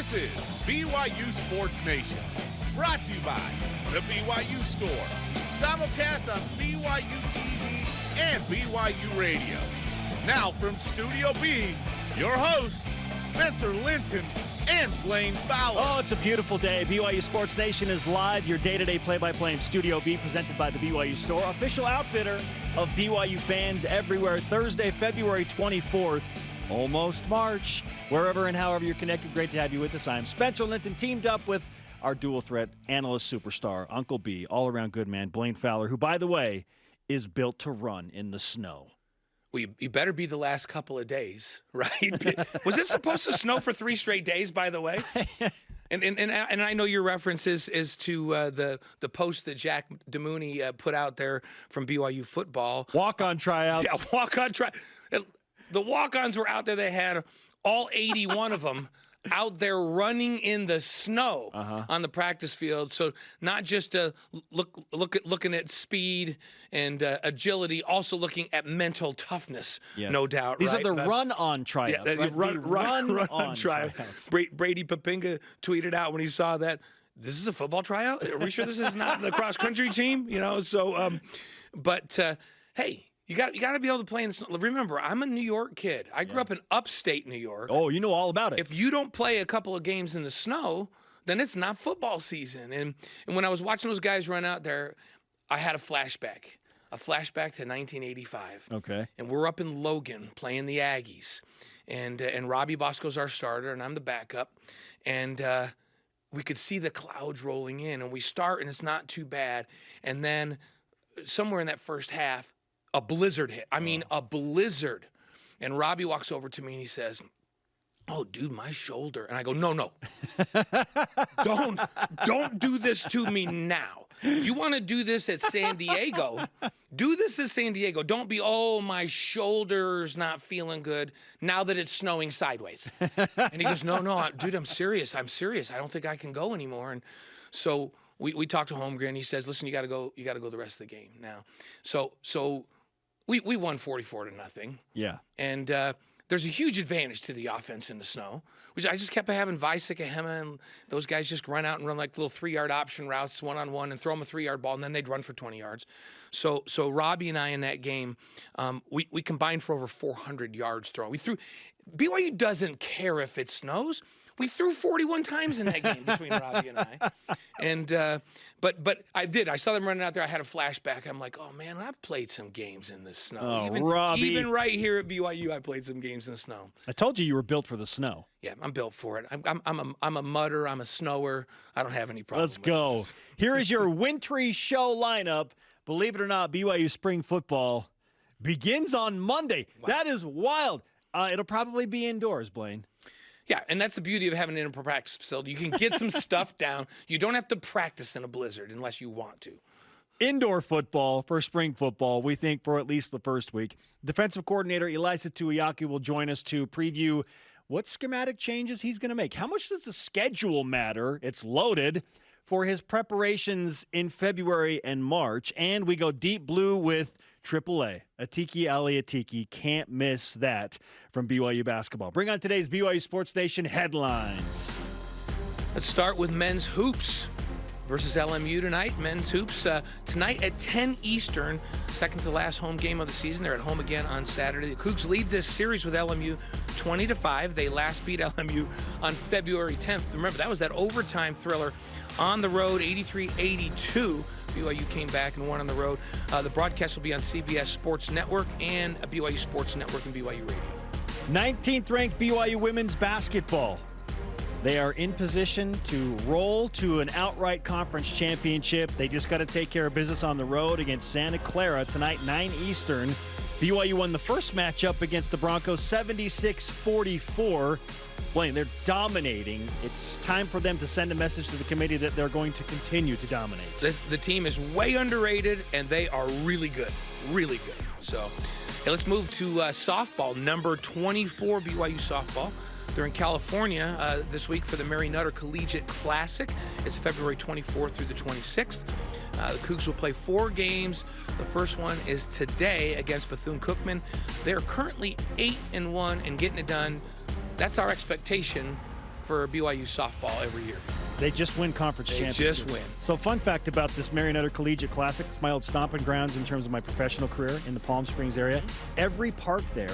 This is BYU Sports Nation, brought to you by the BYU Store, simulcast on BYU TV and BYU Radio. Now from Studio B, your hosts, Spencer Linton and Blaine Fowler. Oh, it's a beautiful day. BYU Sports Nation is live, your day-to-day play-by-play in Studio B, presented by the BYU Store, official outfitter of BYU fans everywhere. Thursday, February 24th, almost March. Wherever and however you're connected, great to have you with us. I'm Spencer Linton, teamed up with our dual-threat analyst superstar, Uncle B, all-around good man, Blaine Fowler, who, by the way, is built to run in the snow. Well, you better be the last couple of days, right? Was it supposed to snow for 3 straight days, by the way? And I know your reference is to the post that Jack DeMooney put out there from BYU Football. Walk-on tryouts. Yeah, walk-on try. The walk-ons were out there. They had all 81 of them out there running in the snow on the practice field. So not just looking at speed and agility, also looking at mental toughness, no doubt. These right? are the run-on tryouts. Yeah, right? run-on tryouts. Brady Papinga tweeted out when he saw that, this is a football tryout? Are we sure this is not the cross-country team? You know, so, hey, You got to be able to play in the snow. Remember, I'm a New York kid. I grew up in upstate New York. Oh, you know all about it. If you don't play a couple of games in the snow, then it's not football season. And when I was watching those guys run out there, I had a flashback to 1985. Okay. And we're up in Logan playing the Aggies. And Robbie Bosco's our starter, and I'm the backup. And we could see the clouds rolling in. And we start, and it's not too bad. And then somewhere in that first half, a blizzard hit. I mean, a blizzard. And Robbie walks over to me and he says, "Oh, dude, my shoulder." And I go, no. Don't do this to me now. You want to do this at San Diego, do this at San Diego. Don't be, "Oh, my shoulder's not feeling good now that it's snowing sideways." And he goes, no, dude, I'm serious. I don't think I can go anymore. And so we talked to Holmgren. He says, "Listen, you got to go the rest of the game now." So we won 44-0. Yeah. And there's a huge advantage to the offense in the snow, which I just kept having Visek, Ahema, and those guys just run out and run like little 3-yard option routes, one-on-one, and throw them a 3-yard ball, and then they'd run for 20 yards. So Robbie and I in that game, we combined for over 400 yards thrown. BYU doesn't care if it snows. We threw 41 times in that game between Robbie and I. And but I saw them running out there. I had a flashback. I'm like, oh man, I've played some games in the snow. Oh, Robbie. Even right here at BYU, I played some games in the snow. I told you were built for the snow. Yeah, I'm built for it. I'm a mudder. I'm a snower. I don't have any problem. Let's go. This. Here is your wintry show lineup. Believe it or not, BYU spring football begins on Monday. Wow. That is wild. It'll probably be indoors, Blaine. Yeah, and that's the beauty of having an indoor practice facility. You can get some stuff down. You don't have to practice in a blizzard unless you want to. Indoor football for spring football, we think, for at least the first week. Defensive coordinator Ilaisa Tuiaki will join us to preview what schematic changes he's going to make. How much does the schedule matter? It's loaded for his preparations in February and March. And we go deep blue with AAA. Atiki Ali Atiki. Can't miss that from BYU basketball. Bring on today's BYU Sports Nation headlines. Let's start with men's hoops versus LMU tonight. Men's hoops tonight at 10 Eastern, second to last home game of the season. They're at home again on Saturday. The Cougs lead this series with LMU 20-5. They last beat LMU on February 10th. Remember, that was that overtime thriller on the road, 83-82. BYU came back and won on the road. The broadcast will be on CBS Sports Network and BYU Sports Network and BYU Radio. 19th ranked BYU women's basketball. They are in position to roll to an outright conference championship. They just got to take care of business on the road against Santa Clara tonight, 9 Eastern. BYU won the first matchup against the Broncos 76-44. Blaine, they're dominating. It's time for them to send a message to the committee that they're going to continue to dominate. The team is way underrated, and they are really good. Really good. So, hey, let's move to softball. Number 24 BYU softball. They're in California this week for the Mary Nutter Collegiate Classic. It's February 24th through the 26th. The Cougs will play 4 games. The first one is today against Bethune-Cookman. They're currently 8-1 and getting it done. That's our expectation for BYU softball every year. They just win conference championships. Just win. So fun fact about this Marionetta Collegiate Classic, it's my old stomping grounds in terms of my professional career in the Palm Springs area. Every park there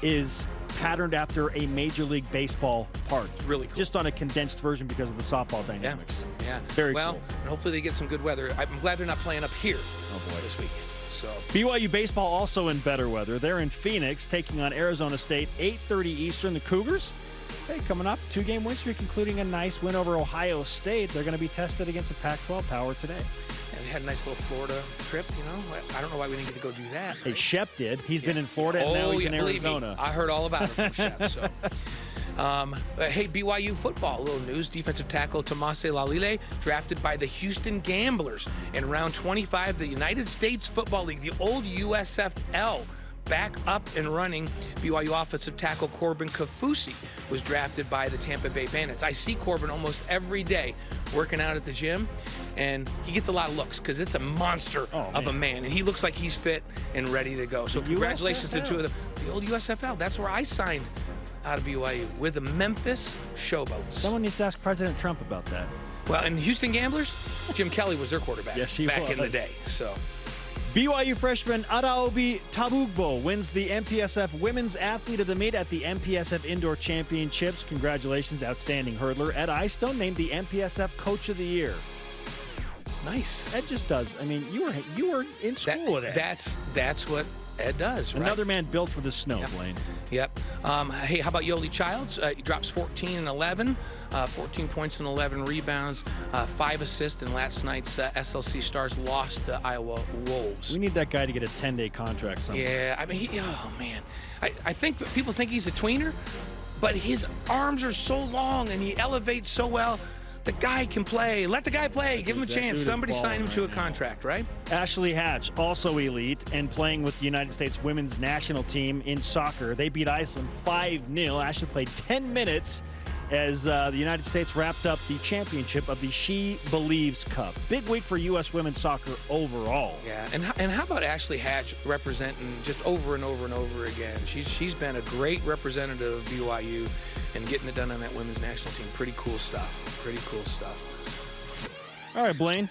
is patterned after a Major League Baseball park. It's really cool. Just on a condensed version because of the softball dynamics. Yeah. Very well, cool. And hopefully they get some good weather. I'm glad they're not playing up here this weekend. So BYU baseball also in better weather. They're in Phoenix taking on Arizona State, 8:30 Eastern. The Cougars, hey, coming off a 2-game win streak, including a nice win over Ohio State. They're going to be tested against a Pac-12 power today. And they had a nice little Florida trip, you know. I don't know why we didn't get to go do that. Hey, Shep did. He's been in Florida, and now he's in Arizona. I heard all about it from Shep. So. Hey, BYU football, a little news. Defensive tackle Tomase Lalile drafted by the Houston Gamblers in round 25 of the United States Football League, the old USFL. Back up and running, BYU offensive tackle Corbin Kafusi was drafted by the Tampa Bay Bandits. I see Corbin almost every day working out at the gym, and he gets a lot of looks because it's a monster of a man, and he looks like he's fit and ready to go. So congratulations to two of them. The old USFL, that's where I signed out of BYU with the Memphis Showboats. Someone needs to ask President Trump about that. Well, and Houston Gamblers, Jim Kelly was their quarterback back in the day. So. BYU freshman Adaobi Tabugbo wins the MPSF Women's Athlete of the Meet at the MPSF Indoor Championships. Congratulations, outstanding hurdler. Ed Eyestone named the MPSF Coach of the Year. Nice. Ed just does. I mean, you were in school with Ed. That's what Ed does, right? Another man built for the snow, Blaine. Yep. Hey, how about Yoli Childs? He drops 14 and 11, 14 points and 11 rebounds, 5 assists in last night's SLC Stars lost to Iowa Wolves. We need that guy to get a 10-day contract somewhere. Yeah, I mean, oh, man. I think people think he's a tweener, but his arms are so long and he elevates so well. The guy can play. Let the guy play. Give him a chance. Somebody sign him to a contract, right? Ashley Hatch, also elite, and playing with the United States women's national team in soccer. They beat Iceland 5-0. Ashley played 10 minutes as the United States wrapped up the championship of the She Believes Cup. Big week for U.S. women's soccer overall. Yeah, and how about Ashley Hatch representing just over and over and over again? She's been a great representative of BYU and getting it done on that women's national team. Pretty cool stuff. Pretty cool stuff. All right, Blaine.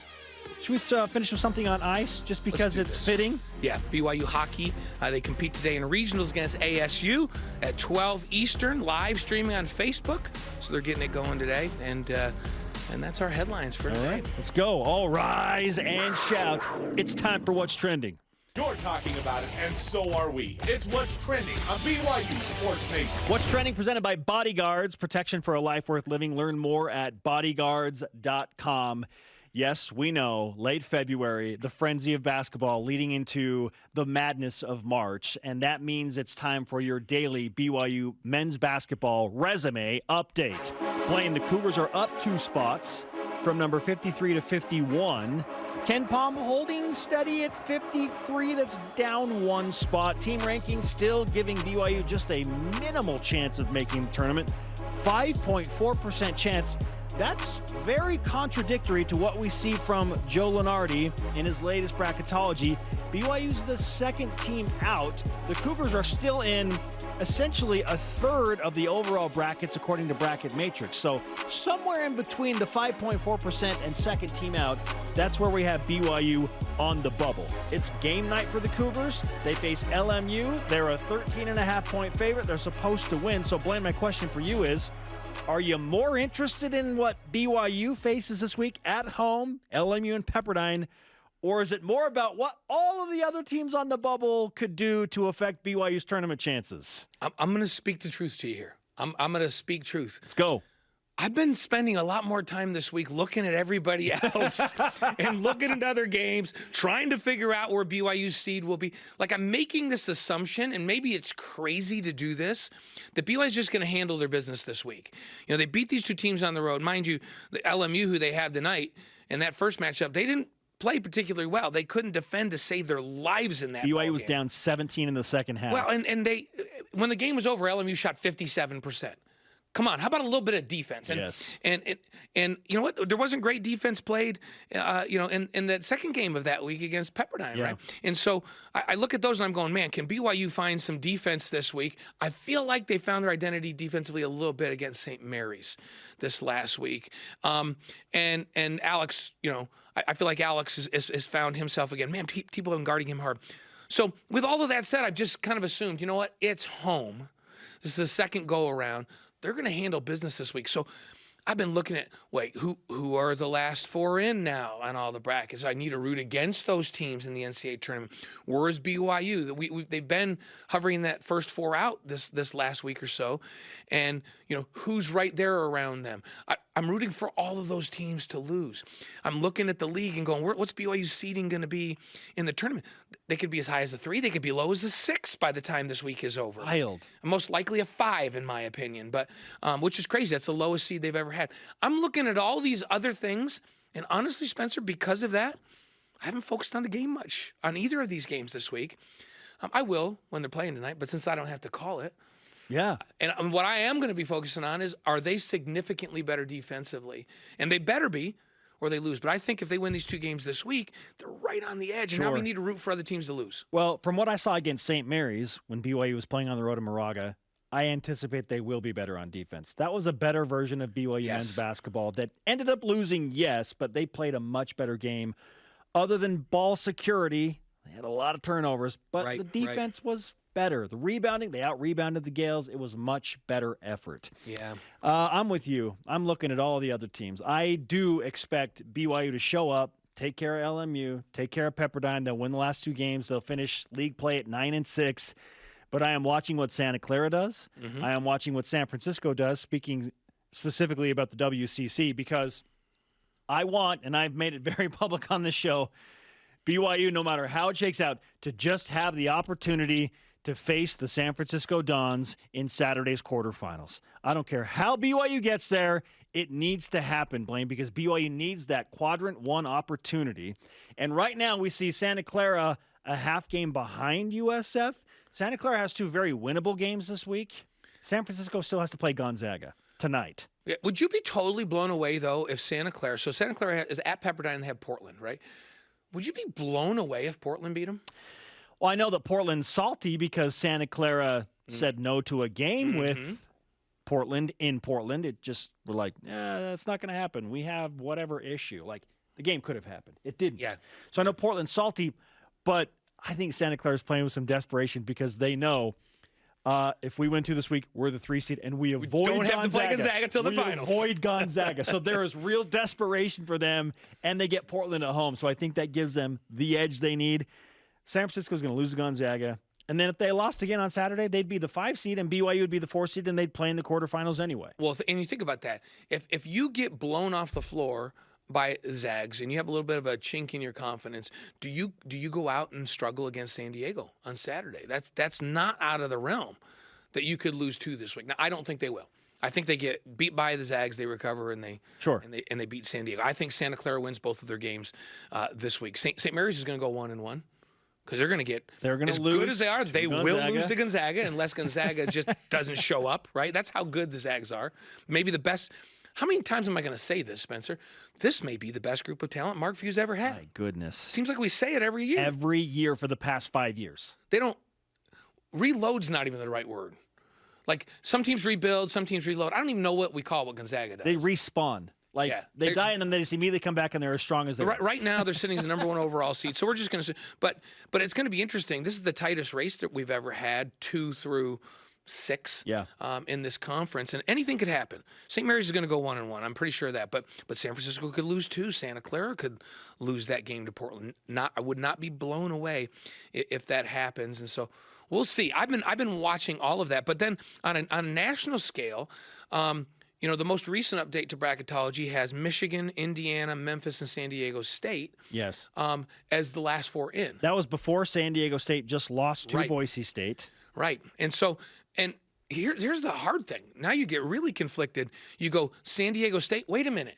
Should we finish with something on ice just because it's fitting? Yeah, BYU hockey. They compete today in regionals against ASU at 12 Eastern, live streaming on Facebook. So they're getting it going today. And that's our headlines for today. All right, let's go. All rise and shout. It's time for What's Trending. You're talking about it, and so are we. It's What's Trending on BYU Sports Nation. What's Trending presented by Bodyguards, protection for a life worth living. Learn more at bodyguards.com. Yes, we know, late February, the frenzy of basketball leading into the madness of March, and that means it's time for your daily BYU men's basketball resume update. Blaine, the Cougars are up 2 spots from number 53 to 51. Ken Palm holding steady at 53. That's down 1 spot. Team ranking still giving BYU just a minimal chance of making the tournament. 5.4% chance. That's very contradictory to what we see from Joe Lunardi in his latest bracketology. BYU's the second team out. The Cougars are still in essentially a third of the overall brackets according to Bracket Matrix. So somewhere in between the 5.4% and second team out, that's where we have BYU on the bubble. It's game night for the Cougars. They face LMU. They're a 13.5-point favorite. They're supposed to win. So Blaine, my question for you is, are you more interested in what BYU faces this week at home, LMU and Pepperdine, or is it more about what all of the other teams on the bubble could do to affect BYU's tournament chances? I'm going to speak the truth to you here. I'm going to speak truth. Let's go. I've been spending a lot more time this week looking at everybody else and looking at other games, trying to figure out where BYU's seed will be. Like, I'm making this assumption, and maybe it's crazy to do this, that BYU's just going to handle their business this week. You know, they beat these 2 teams on the road. Mind you, the LMU, who they had tonight, in that first matchup, they didn't play particularly well. They couldn't defend to save their lives in that BYU was down 17 in the second half. Well, and they, when the game was over, LMU shot 57%. Come on, how about a little bit of defense? And, yes. And you know what? There wasn't great defense played, in that second game of that week against Pepperdine, right? And so I look at those and I'm going, man, can BYU find some defense this week? I feel like they found their identity defensively a little bit against St. Mary's this last week. And Alex, I feel like Alex has found himself again. Man, people have been guarding him hard. So with all of that said, I've just kind of assumed, you know what? It's home. This is the second go around. They're going to handle business this week. So I've been looking at, who are the last 4 in now on all the brackets? I need to root against those teams in the NCAA tournament. Where's BYU? They've been hovering that first 4 out this last week or so. And, who's right there around them? I'm rooting for all of those teams to lose. I'm looking at the league and going, what's BYU's seeding going to be in the tournament? They could be as high as a 3. They could be low as a 6 by the time this week is over. Wild. Most likely a 5, in my opinion, but which is crazy. That's the lowest seed they've ever had. I'm looking at all these other things, and honestly, Spencer, because of that, I haven't focused on the game much, on either of these games this week. I will when they're playing tonight, but since I don't have to call it. Yeah. And what I am going to be focusing on is, are they significantly better defensively? And they better be, or they lose. But I think if they win these 2 games this week, they're right on the edge. And now we need to root for other teams to lose. Well, from what I saw against St. Mary's when BYU was playing on the road in Moraga, I anticipate they will be better on defense. That was a better version of BYU men's basketball that ended up losing, yes, but they played a much better game. Other than ball security, they had a lot of turnovers, but the defense was better. The rebounding, they out-rebounded the Gales. It was much better effort. Yeah. I'm with you. I'm looking at all the other teams. I do expect BYU to show up, take care of LMU, take care of Pepperdine. They'll win the last 2 games. They'll finish league play at 9-6. But I am watching what Santa Clara does. Mm-hmm. I am watching what San Francisco does, speaking specifically about the WCC, because I want, and I've made it very public on this show, BYU, no matter how it shakes out, to just have the opportunity to face the San Francisco Dons in Saturday's quarterfinals. I don't care how BYU gets there. It needs to happen, Blaine, because BYU needs that quadrant 1 opportunity. And right now we see Santa Clara a half game behind USF. Santa Clara has 2 very winnable games this week. San Francisco still has to play Gonzaga tonight. Yeah. Would you be totally blown away, though, if Santa Clara is at Pepperdine and they have Portland, right? Would you be blown away if Portland beat them? Well, I know that Portland's salty because Santa Clara said no to a game with Portland in Portland. It just, we're like, that's not going to happen. We have whatever issue. Like, the game could have happened. It didn't. Yeah. So I know Portland's salty, but I think Santa Clara's playing with some desperation because they know if we win 2 this week, we're the 3 seed, and we avoid Gonzaga. Don't have to play Gonzaga till the finals. We avoid Gonzaga. So there is real desperation for them, and they get Portland at home. So I think that gives them the edge they need. San Francisco's going to lose to Gonzaga. And then if they lost again on Saturday, they'd be the 5 seed, and BYU would be the 4 seed, and they'd play in the quarterfinals anyway. Well, and you think about that. If you get blown off the floor by Zags and you have a little bit of a chink in your confidence, do you go out and struggle against San Diego on Saturday? That's not out of the realm that you could lose 2 this week. Now, I don't think they will. I think they get beat by the Zags, they recover, and they beat San Diego. I think Santa Clara wins both of their games this week. St. Mary's is going to go 1-1 because they're going to as lose good as they are. They Gonzaga. will lose to Gonzaga unless Gonzaga just doesn't show up. Right? That's how good the Zags are. Maybe the best. How many times am I going to say this, Spencer? This may be the best group of talent Mark Few's ever had. My goodness. Seems like we say it every year. Every year for the past 5 years. They don't. Reload's not even the right word. Like, some teams rebuild, some teams reload. I don't even know what we call what Gonzaga does. They respawn. Like, they die and then they just immediately come back and they're as strong as they were. Right now, they're sitting as the number 1 overall seed. So we're just going to – but it's going to be interesting. This is the tightest race that we've ever had, 2 through 6 in this conference, and anything could happen. St. Mary's is going to go 1-1. I'm pretty sure of that, but San Francisco could lose 2. Santa Clara could lose that game to Portland. I would not be blown away if that happens, and so we'll see. I've been watching all of that, but then on a national scale, the most recent update to bracketology has Michigan, Indiana, Memphis, and San Diego State. Yes. As the last 4 in. That was before San Diego State just lost to Boise State. Right, and so. And here's the hard thing. Now you get really conflicted. You go, San Diego State, wait a minute.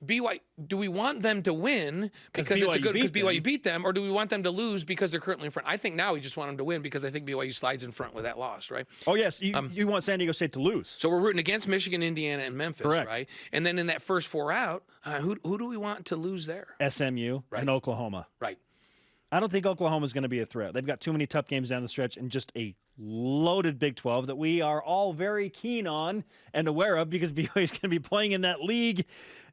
do we want them to win because it's a good because BYU beat them, or do we want them to lose because they're currently in front? I think now we just want them to win because I think BYU slides in front with that loss, right? Oh yes, you want San Diego State to lose. So we're rooting against Michigan, Indiana, and Memphis, correct, right? And then in that first 4 out, who do we want to lose there? SMU and Oklahoma, right? I don't think Oklahoma is going to be a threat. They've got too many tough games down the stretch and just a loaded Big 12 that we are all very keen on and aware of because BYU is going to be playing in that league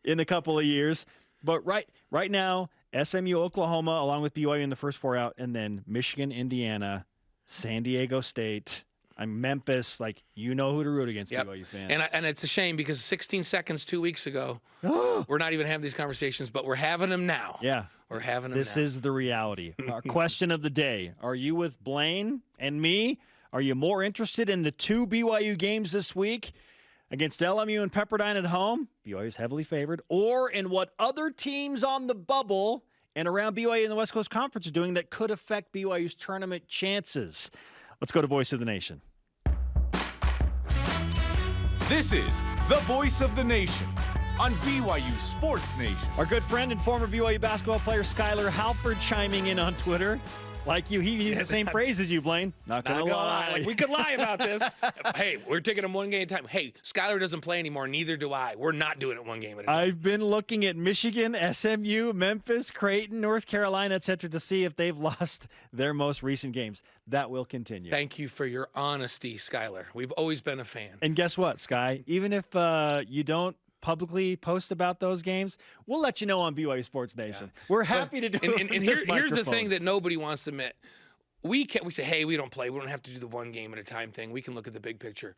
in a couple of years. But right now, SMU, Oklahoma, along with BYU in the first 4 out, and then Michigan, Indiana, San Diego State, Memphis. Like, you know who to root against, BYU fans. And it's a shame because 16 seconds 2 weeks ago, we're not even having these conversations, but we're having them now. Yeah. We're having them This now. is the reality. Our question of the day. Are you with Blaine and me? Are you more interested in the 2 BYU games this week against LMU and Pepperdine at home? BYU is heavily favored. Or in what other teams on the bubble and around BYU in the West Coast Conference are doing that could affect BYU's tournament chances? Let's go to Voice of the Nation. This is the Voice of the Nation on BYU Sports Nation. Our good friend and former BYU basketball player Skylar Halford chiming in on Twitter. Like you, he used the same phrase as you, Blaine. Not gonna lie. Like, we could lie about this. Hey, we're taking them 1 game at a time. Hey, Skylar doesn't play anymore. Neither do I. We're not doing it 1 game at a time. I've been looking at Michigan, SMU, Memphis, Creighton, North Carolina, etc., to see if they've lost their most recent games. That will continue. Thank you for your honesty, Skylar. We've always been a fan. And guess what, Sky? Even if you don't publicly post about those games, we'll let you know on BYU Sports Nation. Yeah. We're happy to do it. And here's the thing that nobody wants to admit. We say, hey, we don't play. We don't have to do the 1 game at a time thing. We can look at the big picture.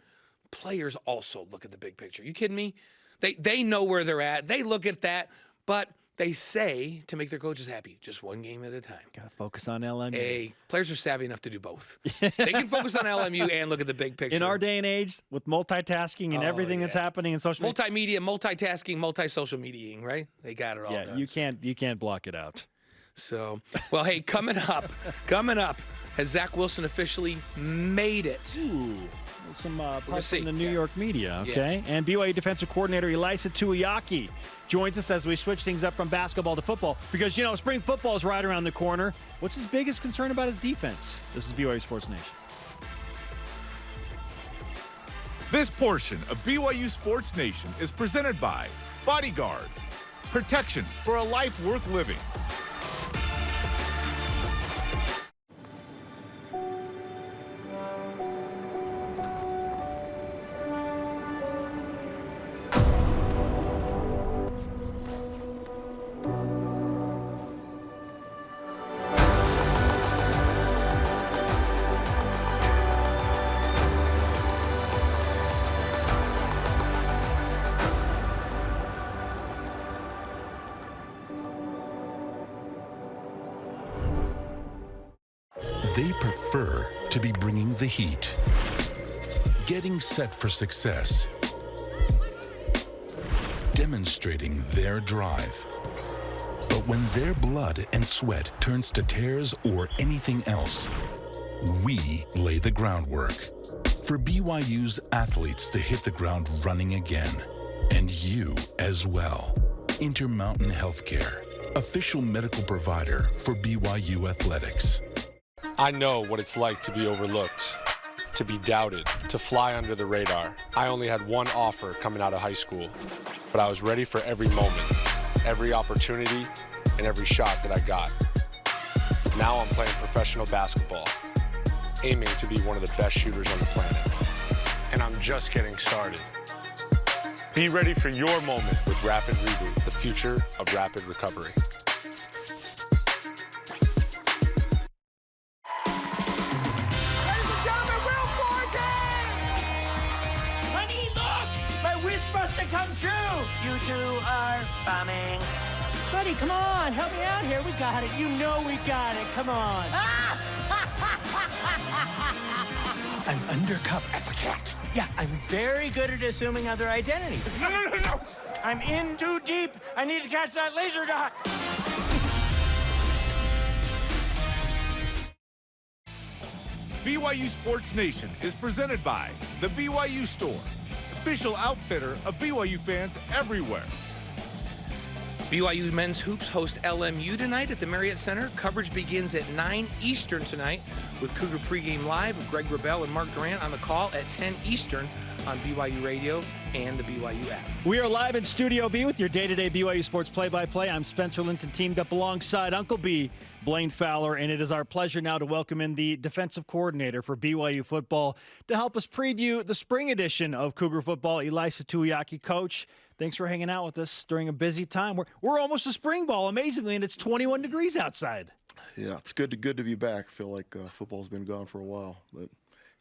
Players also look at the big picture. You kidding me? They know where they're at. They look at that, but they say to make their coaches happy, just 1 game at a time. Got to focus on LMU. Hey, players are savvy enough to do both. They can focus on LMU and look at the big picture. In our day and age, with multitasking and everything that's happening in social media. Multimedia, multitasking, multi-social mediaing, right? They got it all done. Yeah, you can't block it out. So, well, hey, coming up, has Zach Wilson officially made it? Ooh. Some press from the New York media, okay? Yeah. And BYU defensive coordinator Ilaisa Tuiaki joins us as we switch things up from basketball to football because, you know, spring football is right around the corner. What's his biggest concern about his defense? This is BYU Sports Nation. This portion of BYU Sports Nation is presented by Bodyguards, protection for a life worth living. They prefer to be bringing the heat, getting set for success, demonstrating their drive. But when their blood and sweat turns to tears or anything else, we lay the groundwork for BYU's athletes to hit the ground running again, and you as well. Intermountain Healthcare, official medical provider for BYU athletics. I know what it's like to be overlooked, to be doubted, to fly under the radar. I only had 1 offer coming out of high school, but I was ready for every moment, every opportunity, and every shot that I got. Now I'm playing professional basketball, aiming to be one of the best shooters on the planet. And I'm just getting started. Be ready for your moment with Rapid Reboot, the future of rapid recovery. Come true. You two are bombing. Buddy, come on. Help me out here. We got it. You know we got it. Come on. I'm undercover as a cat. Yeah, I'm very good at assuming other identities. No. I'm in too deep. I need to catch that laser dot. BYU Sports Nation is presented by the BYU Store, official outfitter of BYU fans everywhere. BYU men's hoops host LMU tonight at the Marriott Center. Coverage begins at 9 Eastern tonight with Cougar pregame live with Greg Wrubell and Mark Durant on the call at 10 Eastern on BYU Radio and the BYU app. We are live in Studio B with your day-to-day BYU Sports play-by-play. I'm Spencer Linton, teamed up alongside Uncle B, Blaine Fowler, and it is our pleasure now to welcome in the defensive coordinator for BYU Football to help us preview the spring edition of Cougar Football, Ilaisa Tuiaki. Coach, thanks for hanging out with us during a busy time. We're almost to spring ball, amazingly, and it's 21 degrees outside. Yeah, it's good to be back. I feel like football's been gone for a while, but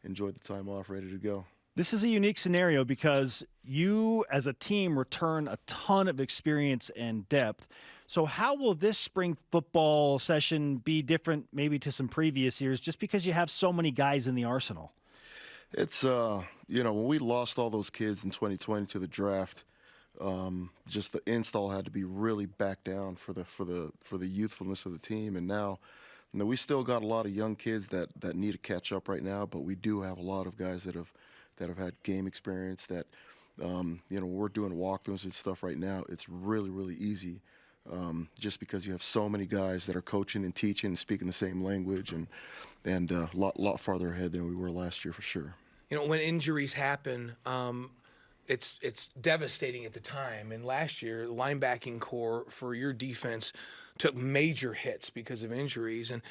enjoyed the time off, ready to go. This is a unique scenario because you, as a team, return a ton of experience and depth. So how will this spring football session be different maybe to some previous years just because you have so many guys in the arsenal? It's, when we lost all those kids in 2020 to the draft, just the install had to be really back down for the youthfulness of the team. And now, we still got a lot of young kids that need to catch up right now, but we do have a lot of guys that have had game experience that, we're doing walkthroughs and stuff right now. It's really, really easy just because you have so many guys that are coaching and teaching and speaking the same language and a lot farther ahead than we were last year for sure. When injuries happen, it's devastating at the time. And last year, the linebacking core for your defense took major hits because of injuries. And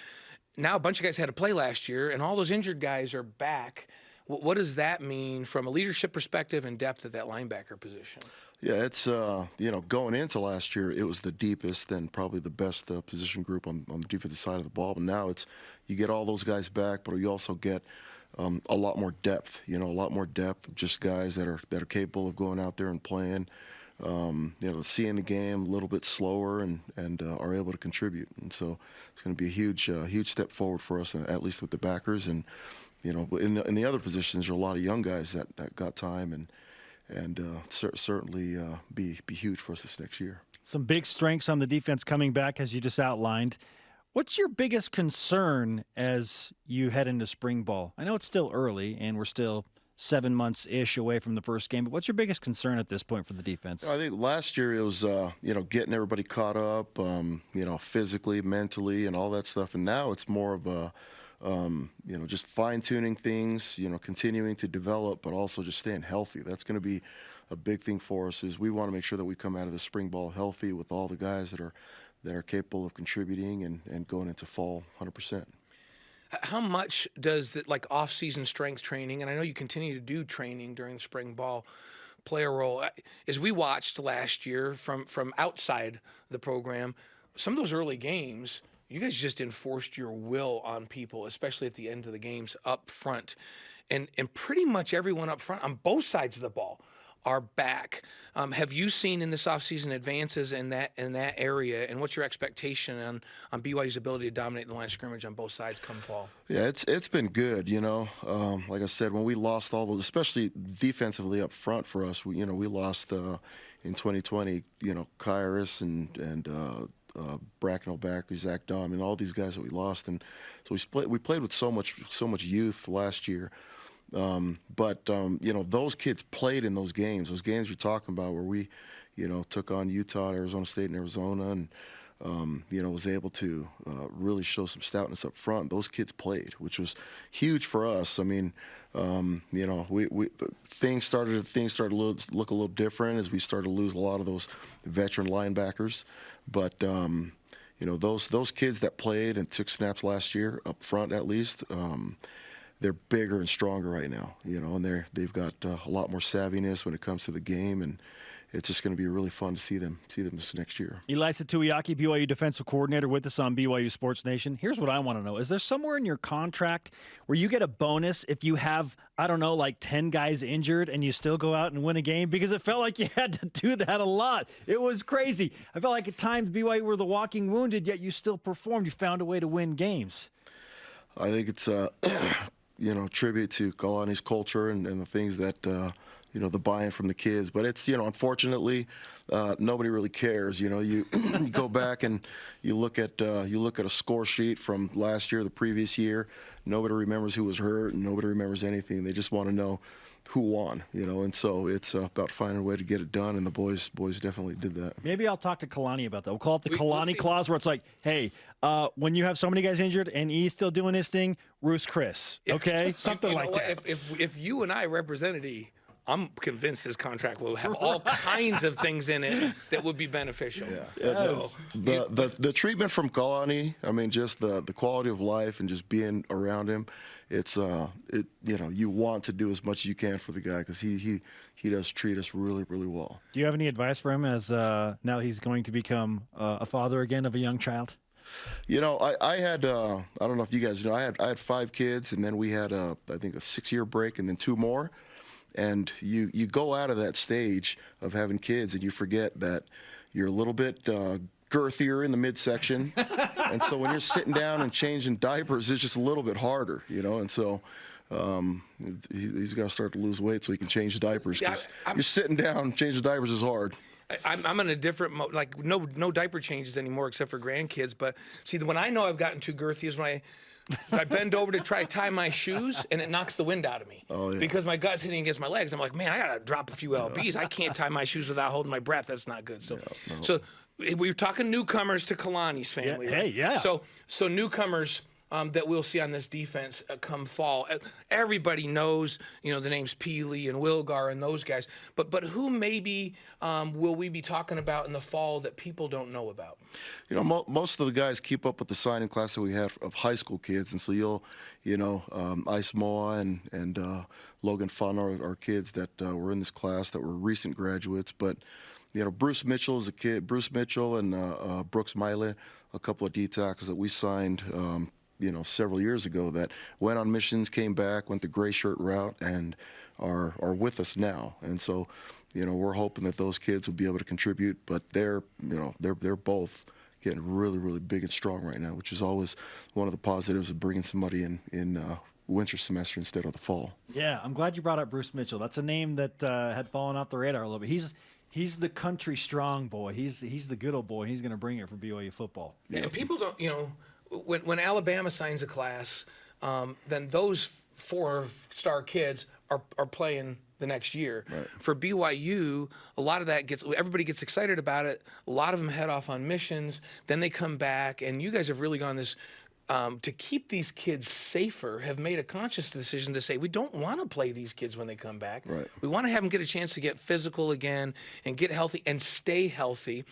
now a bunch of guys had to play last year, and all those injured guys are back. What does that mean from a leadership perspective and depth at that linebacker position? Yeah, it's, going into last year, it was the deepest and probably the best position group on the defensive side of the ball. But now you get all those guys back, but you also get a lot more depth, just guys that are capable of going out there and playing, seeing the game a little bit slower and are able to contribute. And so it's going to be a huge step forward for us, at least with the backers. And, in the other positions, there are a lot of young guys that got time and certainly be huge for us this next year. Some big strengths on the defense coming back, as you just outlined. What's your biggest concern as you head into spring ball? I know it's still early, and we're still 7 months-ish away from the first game, but what's your biggest concern at this point for the defense? I think last year it was, getting everybody caught up, physically, mentally, and all that stuff. And now it's more of a, just fine-tuning things, continuing to develop, but also just staying healthy. That's going to be a big thing for us. Is we want to make sure that we come out of the spring ball healthy with all the guys that are capable of contributing and going into fall 100%. How much does off-season strength training, and I know you continue to do training during spring ball, play a role? As we watched last year from outside the program, some of those early games, you guys just enforced your will on people, especially at the end of the games up front. And pretty much everyone up front on both sides of the ball are back. Have you seen in this offseason advances in that area, and what's your expectation on BYU's ability to dominate the line of scrimmage on both sides come fall? Yeah, it's been good, Like I said, when we lost all those, especially defensively up front for us, we lost in 2020, Kairos and Bracknell back, Zach Daw, all these guys that we lost, and so we played with so much youth last year. But those kids played in those games you're talking about where we, took on Utah, Arizona State, and Arizona, and was able to really show some stoutness up front. Those kids played, which was huge for us. Things started to look a little different as we started to lose a lot of those veteran linebackers. But those kids that played and took snaps last year up front, at least, they're bigger and stronger right now. And they've got a lot more savviness when it comes to the game, and it's just going to be really fun to see them this next year. Ilaisa Tuiaki, BYU defensive coordinator, with us on BYU Sports Nation. Here's what I want to know. Is there somewhere in your contract where you get a bonus if you have, 10 guys injured and you still go out and win a game? Because it felt like you had to do that a lot. It was crazy. I felt like at times BYU were the walking wounded, yet you still performed. You found a way to win games. I think it's tribute to Kalani's culture and the things that the buy-in from the kids. But it's, unfortunately, nobody really cares. You go back and you look at a score sheet from last year, the previous year. Nobody remembers who was hurt, and nobody remembers anything. They just want to know who won, and so it's about finding a way to get it done, and the boys definitely did that. Maybe I'll talk to Kalani about that. We'll call it the Kalani clause, where it's like, hey, when you have so many guys injured and he's still doing his thing, Roos Chris, okay? Something like that. If you and I represented E, I'm convinced this contract will have all kinds of things in it that would be beneficial. Yeah. So, the treatment from Kalani, I mean, just the quality of life and just being around him, it's you want to do as much as you can for the guy, because he does treat us really, really well. Do you have any advice for him as now he's going to become a father again of a young child? I had I don't know if you guys know, I had 5 kids, and then we had I think a 6-year break, and then 2 more. And you go out of that stage of having kids, and you forget that you're a little bit girthier in the midsection. And so when you're sitting down and changing diapers, it's just a little bit harder, And so he's got to start to lose weight so he can change diapers. Yeah, you're sitting down, changing diapers is hard. I'm in a different mode, like no diaper changes anymore except for grandkids. But see, when I know I've gotten too girthy is when I bend over to try to tie my shoes, and it knocks the wind out of me. Oh, yeah. Because my gut's hitting against my legs. I'm like, man, I got to drop a few LBs. I can't tie my shoes without holding my breath. That's not good. So, so we're talking newcomers to Kalani's family. Yeah, right? hey, yeah. So newcomers that we'll see on this defense come fall. Everybody knows, the names Peely and Wilgar and those guys. But who maybe will we be talking about in the fall that people don't know about? Most of the guys keep up with the signing class that we had of high school kids, and so Ice Moa and Logan Fun are kids that were in this class that were recent graduates. But Bruce Mitchell is a kid. Bruce Mitchell and Brooks Miley, a couple of D-tackles that we signed. Several years ago that went on missions, came back, went the gray shirt route, and are with us now. And so, we're hoping that those kids will be able to contribute. But they're both getting really, really big and strong right now, which is always one of the positives of bringing somebody in winter semester instead of the fall. Yeah, I'm glad you brought up Bruce Mitchell. That's a name that had fallen off the radar a little bit. He's the country strong boy. He's the good old boy. He's going to bring it for BYU football. Yeah, and people don't, when Alabama signs a class, then those 4-star kids are playing the next year. Right. For BYU, a lot of that everybody gets excited about it. A lot of them head off on missions. Then they come back, and you guys have really gone this. To keep these kids safer, have made a conscious decision to say we don't want to play these kids when they come back. Right. We want to have them get a chance to get physical again and get healthy and stay healthy.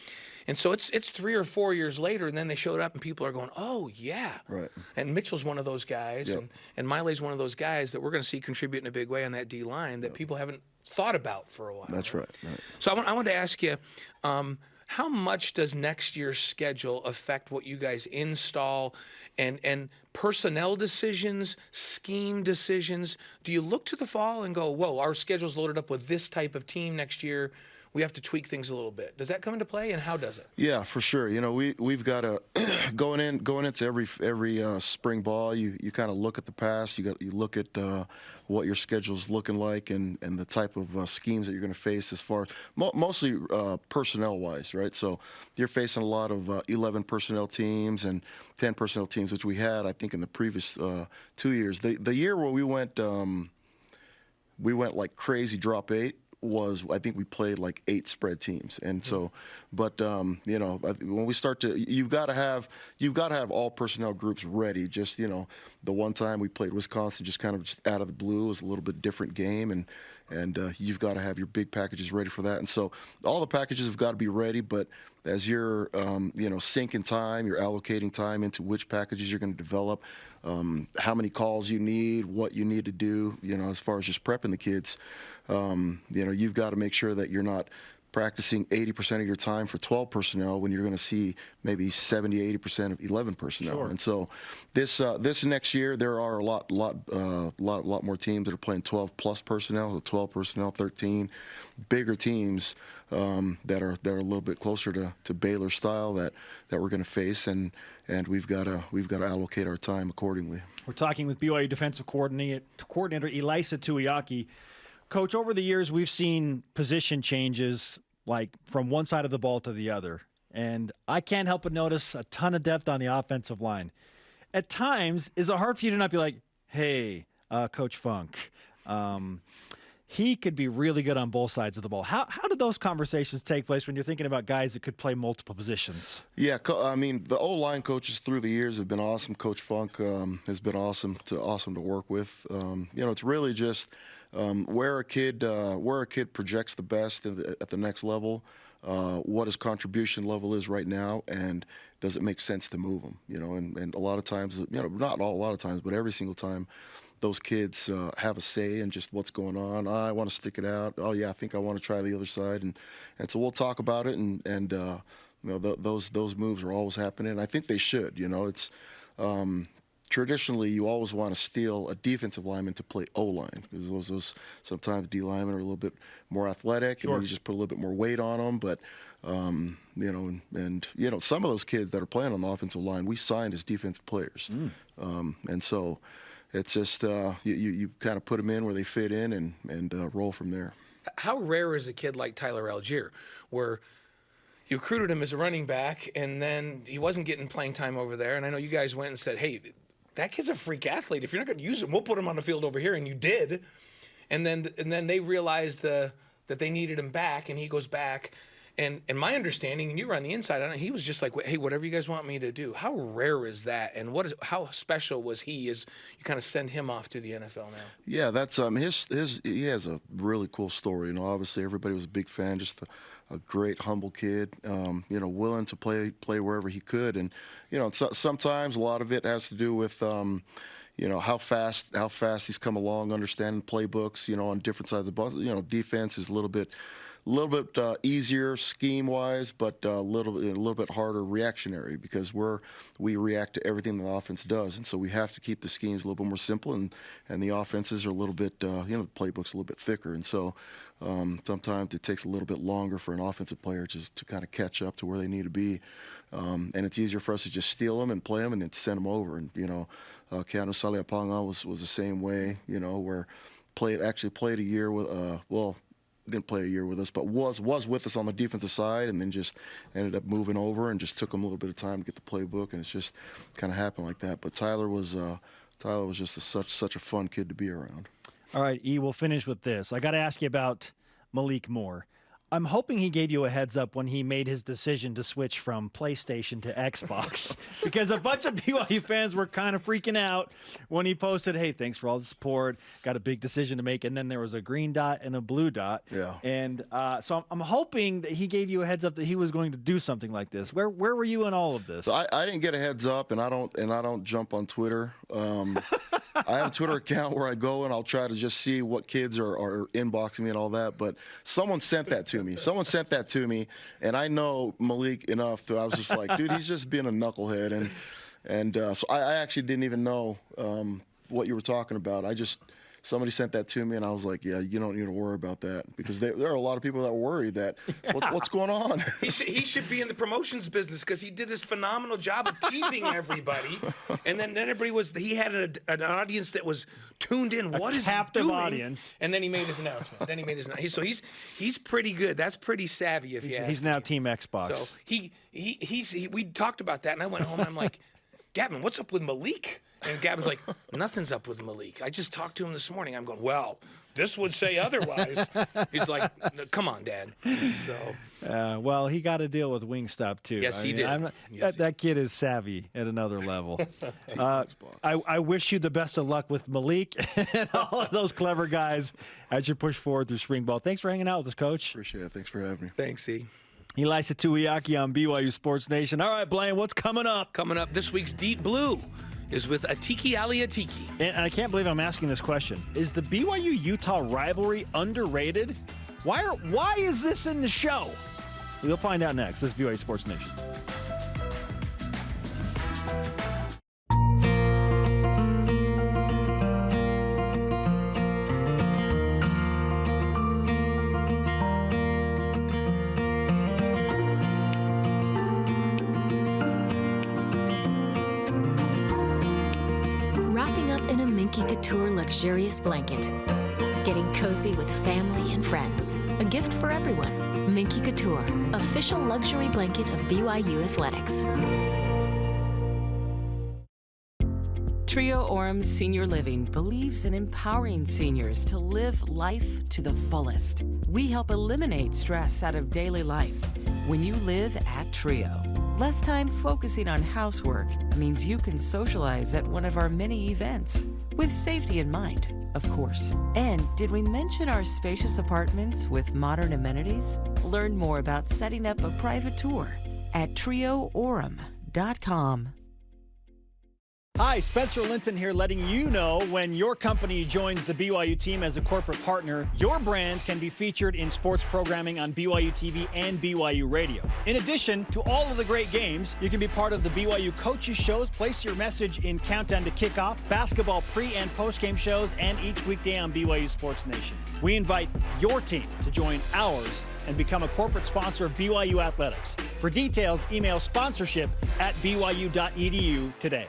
And so it's 3 or 4 years later, and then they showed up, and people are going, oh, yeah. Right. And Mitchell's one of those guys, Yep. and Miley's one of those guys that we're going to see contribute in a big way on that D-line that people haven't thought about for a while. That's right. So I want to ask you, how much does next year's schedule affect what you guys install and personnel decisions, scheme decisions? Do you look to the fall and go, whoa, our schedule's loaded up with this type of team next year. We have to tweak things a little bit. Does that come into play, and how does it? Yeah, for sure. We've got to going into every spring ball. You kind of look at the past. You look at what your schedule's looking like and the type of schemes that you're going to face as far as mostly personnel wise, right? So you're facing a lot of 11 personnel teams and 10 personnel teams, which we had, I think, in the previous 2 years. The year where we went like crazy, drop 8. Was I think we played like 8 spread teams, and so, but when we start to, you've got to have all personnel groups ready. Just the one time we played Wisconsin, just kind of just out of the blue, it was a little bit different game, and you've got to have your big packages ready for that. And so all the packages have got to be ready, but as you're sinking time, you're allocating time into which packages you're going to develop, how many calls you need, what you need to do, as far as just prepping the kids. You've got to make sure that you're not practicing 80% of your time for 12 personnel when you're going to see maybe 70, 80% of 11 personnel. Sure. And so this next year there are a lot more teams that are playing 12 plus personnel, so 12 personnel, 13 bigger teams that are a little bit closer to Baylor style that we're going to face, and we've got to allocate our time accordingly. We're talking with BYU defensive coordinator Ilaisa Tuiaki. Coach, over the years, we've seen position changes, like from one side of the ball to the other. And I can't help but notice a ton of depth on the offensive line. At times, is it hard for you to not be like, hey, Coach Funk, he could be really good on both sides of the ball. How did those conversations take place when you're thinking about guys that could play multiple positions? Yeah, I mean, the O-line coaches through the years have been awesome. Coach Funk has been awesome to work with. It's really just where a kid projects the best at the next level, what his contribution level is right now, and does it make sense to move him? And a lot of times, not a lot of times, but every single time, those kids have a say in just what's going on. I want to stick it out. Oh yeah, I think I want to try the other side, and so we'll talk about it. And those moves are always happening. I think they should. It's traditionally you always want to steal a defensive lineman to play O-line, because those sometimes D linemen are a little bit more athletic, and then you just put a little bit more weight on them. But some of those kids that are playing on the offensive line, we signed as defensive players, and so. It's just you kind of put them in where they fit in and roll from there. How rare is a kid like Tyler Algier, where you recruited him as a running back and then he wasn't getting playing time over there? And I know you guys went and said, hey, that kid's a freak athlete. If you're not going to use him, we'll put him on the field over here. And you did. And then they realized that they needed him back, and he goes back. And my understanding, and you were on the inside on it, he was just like, hey, whatever you guys want me to do. How rare is that? And how special was he as you kind of send him off to the NFL now? Yeah, that's he has a really cool story. Obviously everybody was a big fan, just a great, humble kid, willing to play wherever he could. And, sometimes a lot of it has to do with, how fast he's come along, understanding playbooks, on different sides of the ball. Defense is a little bit easier scheme-wise, but a little bit harder reactionary, because we react to everything the offense does, and so we have to keep the schemes a little bit more simple, and the offenses are a little bit, the playbook's a little bit thicker, and so sometimes it takes a little bit longer for an offensive player to kind of catch up to where they need to be, and it's easier for us to just steal them and play them and then send them over. And Keanu Saliapanga was the same way, where actually played a year with didn't play a year with us, but was with us on the defensive side, and then just ended up moving over, and just took him a little bit of time to get the playbook, and it's just kind of happened like that. But Tyler was just such a fun kid to be around. All right, E, we'll finish with this. I got to ask you about Malik Moore. I'm hoping he gave you a heads up when he made his decision to switch from PlayStation to Xbox, because a bunch of BYU fans were kind of freaking out when he posted, hey, thanks for all the support, got a big decision to make, and then there was a green dot and a blue dot. Yeah. And so I'm hoping that he gave you a heads up that he was going to do something like this. Where were you in all of this? So I didn't get a heads up, and I don't jump on Twitter. I have a Twitter account where I go and I'll try to just see what kids are inboxing me and all that, but someone sent that to me. And I know Malik enough I was just like, dude, he's just being a knucklehead. And so I actually didn't even know what you were talking about. Somebody sent that to me, and I was like, yeah, you don't need to worry about that, because there are a lot of people that worry that, what's going on? He should be in the promotions business, because he did this phenomenal job of teasing everybody, and then everybody he had an audience that was tuned in. What is he doing? A captive audience. And then he made his announcement. So he's pretty good. That's pretty savvy, if you ask me. He's now Team Xbox. So we talked about that, and I went home, and I'm like, Gavin, what's up with Malik? And Gavin's like, nothing's up with Malik. I just talked to him this morning. I'm going, well, this would say otherwise. He's like, come on, Dad. So, well, he got to deal with Wingstop too. Yes, he did. That kid is savvy at another level. I wish you the best of luck with Malik and all of those clever guys as you push forward through spring ball. Thanks for hanging out with us, Coach. Appreciate it. Thanks for having me. Thanks, E. Ilaisa Tuiaki on BYU Sports Nation. All right, Blaine, what's coming up? Coming up this week's Deep Blue is with Atiki Ali Atiki. And I can't believe I'm asking this question. Is the BYU-Utah rivalry underrated? Why is this in the show? We'll find out next. This is BYU Sports Nation. Couture luxurious blanket. Getting cozy with family and friends. A gift for everyone. Minky Couture, official luxury blanket of BYU Athletics. Trio Orem Senior Living believes in empowering seniors to live life to the fullest. We help eliminate stress out of daily life when you live at Trio. Less time focusing on housework means you can socialize at one of our many events, with safety in mind, of course. And did we mention our spacious apartments with modern amenities? Learn more about setting up a private tour at trioorem.com. Hi, Spencer Linton here, letting you know when your company joins the BYU team as a corporate partner, your brand can be featured in sports programming on BYU TV and BYU Radio. In addition to all of the great games, you can be part of the BYU coaches shows, place your message in Countdown to Kickoff, basketball pre- and post-game shows, and each weekday on BYU Sports Nation. We invite your team to join ours and become a corporate sponsor of BYU Athletics. For details, email sponsorship@byu.edu today.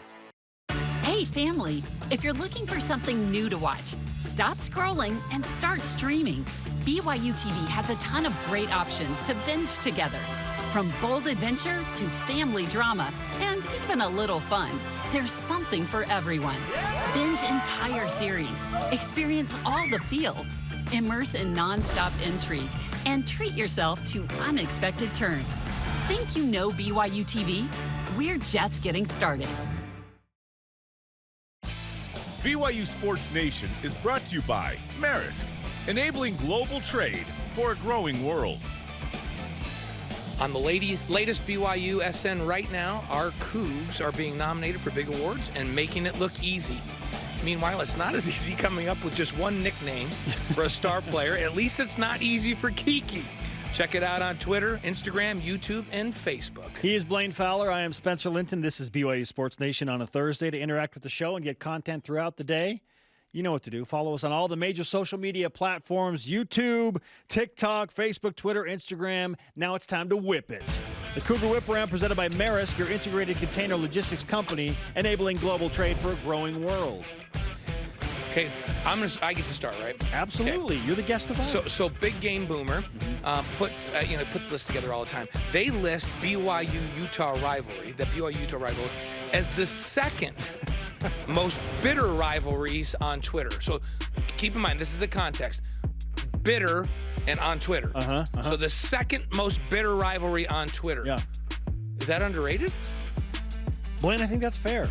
Hey family, if you're looking for something new to watch, stop scrolling and start streaming. BYU TV has a ton of great options to binge together. From bold adventure to family drama and even a little fun, there's something for everyone. Binge entire series, experience all the feels, immerse in non-stop intrigue, and treat yourself to unexpected turns. Think you know BYU TV? We're just getting started. BYU Sports Nation is brought to you by Maersk, enabling global trade for a growing world. On the latest BYU SN right now, our Cougs are being nominated for big awards and making it look easy. Meanwhile, it's not as easy coming up with just one nickname for a star player. At least it's not easy for Kiki. Check it out on Twitter, Instagram, YouTube, and Facebook. He is Blaine Fowler. I am Spencer Linton. This is BYU Sports Nation on a Thursday. To interact with the show and get content throughout the day, you know what to do. Follow us on all the major social media platforms, YouTube, TikTok, Facebook, Twitter, Instagram. Now it's time to whip it. The Cougar Whip Around presented by Maersk, your integrated container logistics company, enabling global trade for a growing world. Okay, I get to start, right? Absolutely. Okay. You're the guest of honor. So Big Game Boomer puts lists together all the time. They list BYU-Utah rivalry, the BYU-Utah rivalry, as the second most bitter rivalries on Twitter. So keep in mind, this is the context. Bitter and on Twitter. So the second most bitter rivalry on Twitter. Yeah. Is that underrated? Blaine, I think that's fair.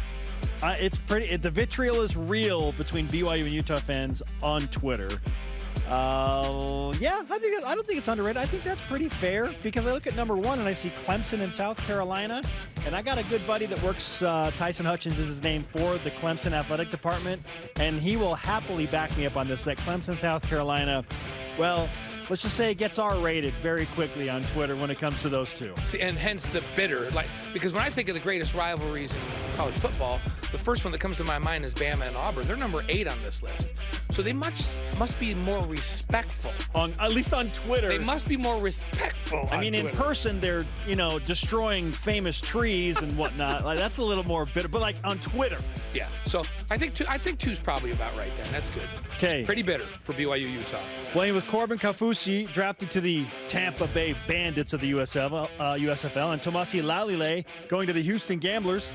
It's pretty. The vitriol is real between BYU and Utah fans on Twitter. Yeah, I don't think it's underrated. I think that's pretty fair because I look at number one and I see Clemson in South Carolina, and I got a good buddy that works. Tyson Hutchins is his name, for the Clemson athletic department, and he will happily back me up on this. That Clemson, South Carolina, well, let's just say it gets R-rated very quickly on Twitter when it comes to those two. See, and hence the bitter, because when I think of the greatest rivalries in college football, the first one that comes to my mind is Bama and Auburn. They're number 8 on this list. So they must be more respectful. At least on Twitter. They must be more respectful. I mean, in person, they're, destroying famous trees and whatnot. That's a little more bitter. But on Twitter. Yeah. So I think two's probably about right then. That's good. Okay. Pretty bitter for BYU Utah. Playing with Corbin Kaufusi, drafted to the Tampa Bay Bandits of the USFL, and Tomasi Laulile going to the Houston Gamblers.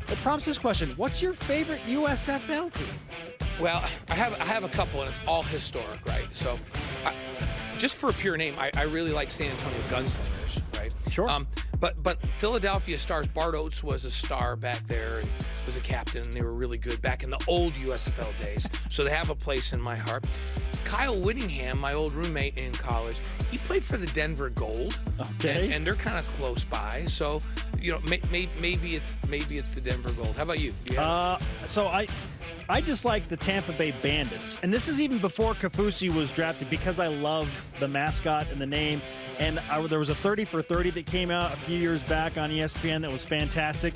It prompts this question: what's your favorite USFL team? Well, I have a couple, and it's all historic, right? So, just for a pure name, I really like San Antonio Gunslingers, right? Sure. But Philadelphia Stars, Bart Oates was a star back there and was a captain, and they were really good back in the old USFL days. So they have a place in my heart. Kyle Whittingham, my old roommate in college, he played for the Denver Gold. Okay. And they're kind of close by. So, maybe it's the Denver Gold. How about you? So I just like the Tampa Bay Bandits. And this is even before Kaufusi was drafted, because I love the mascot and the name. And there was a 30 for 30 that came out a few years back on ESPN that was fantastic.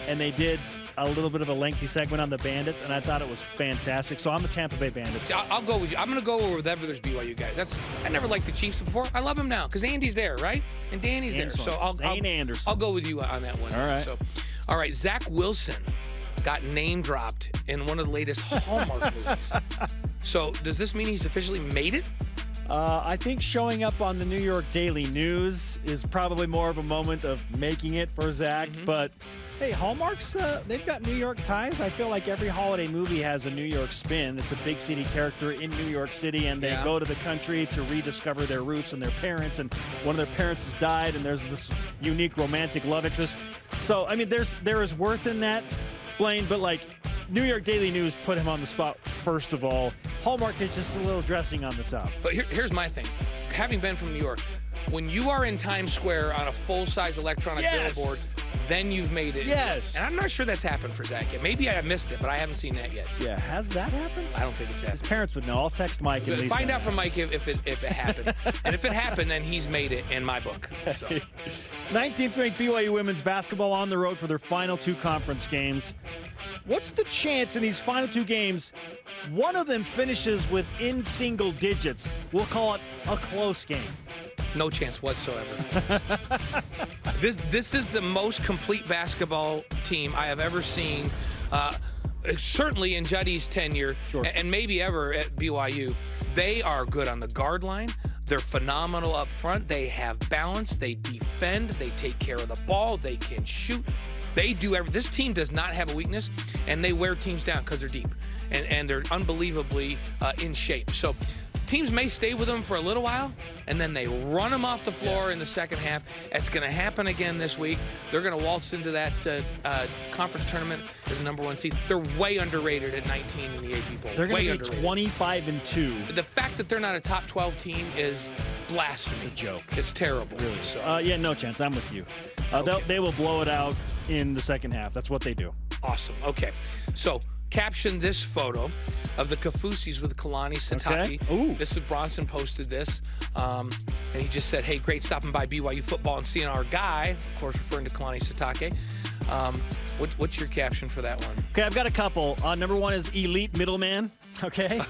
And they did a little bit of a lengthy segment on the Bandits, and I thought it was fantastic. So I'm a Tampa Bay Bandits. See, I'll go with you. I'm going to go with whatever there's BYU guys. I never liked the Chiefs before. I love them now because Andy's there, right? And Danny's there. So I'll go with you on that one. All right. All right. Zach Wilson got name dropped in one of the latest Hallmark movies. So does this mean he's officially made it? I think showing up on the New York Daily News is probably more of a moment of making it for Zach. But, hey, Hallmark's, they've got New York ties. I feel like every holiday movie has a New York spin. It's a big city character in New York City, and they go to the country to rediscover their roots and their parents, and one of their parents has died, and there's this unique romantic love interest. So, I mean, there is worth in that, Blaine, but, like, New York Daily News put him on the spot first of all. Hallmark is just a little dressing on the top. But here's my thing. Having been from New York, when you are in Times Square on a full-size electronic billboard, then you've made it. Yes. And I'm not sure that's happened for Zach yet. Maybe I missed it, but I haven't seen that yet. Yeah, has that happened? I don't think it's happened. His parents would know. I'll text Mike and Lisa. Find out from Mike if it happened. And if it happened, then he's made it in my book. So. 19th ranked BYU women's basketball on the road for their final 2 conference games. What's the chance in these final 2 games one of them finishes within single digits? We'll call it a close game. No chance whatsoever. This is the most complete basketball team I have ever seen, certainly in Juddy's tenure, and maybe ever at BYU. They are good on the guard line. They're phenomenal up front. They have balance. They defend. They take care of the ball. They can shoot. They do everything. This team does not have a weakness, and they wear teams down because they're deep, and they're unbelievably in shape. So teams may stay with them for a little while, and then they run them off the floor in the second half. It's going to happen again this week. They're going to waltz into that conference tournament as a #1 seed. They're way underrated at 19 in the AP poll. They're going to be underrated. 25-2. The fact that they're not a top 12 team is blasphemy. It's a joke. It's terrible. Really. So. Yeah, no chance. I'm with you. Okay. They will blow it out in the second half. That's what they do. Awesome. Okay. So caption this photo of the Kafusis with Kalani Sitake. Okay. Ooh. This is Bronson posted this. And he just said, hey, great stopping by BYU Football and seeing our guy, of course referring to Kalani Sitake. What's your caption for that one? Okay, I've got a couple. Number 1 is elite middleman. Okay.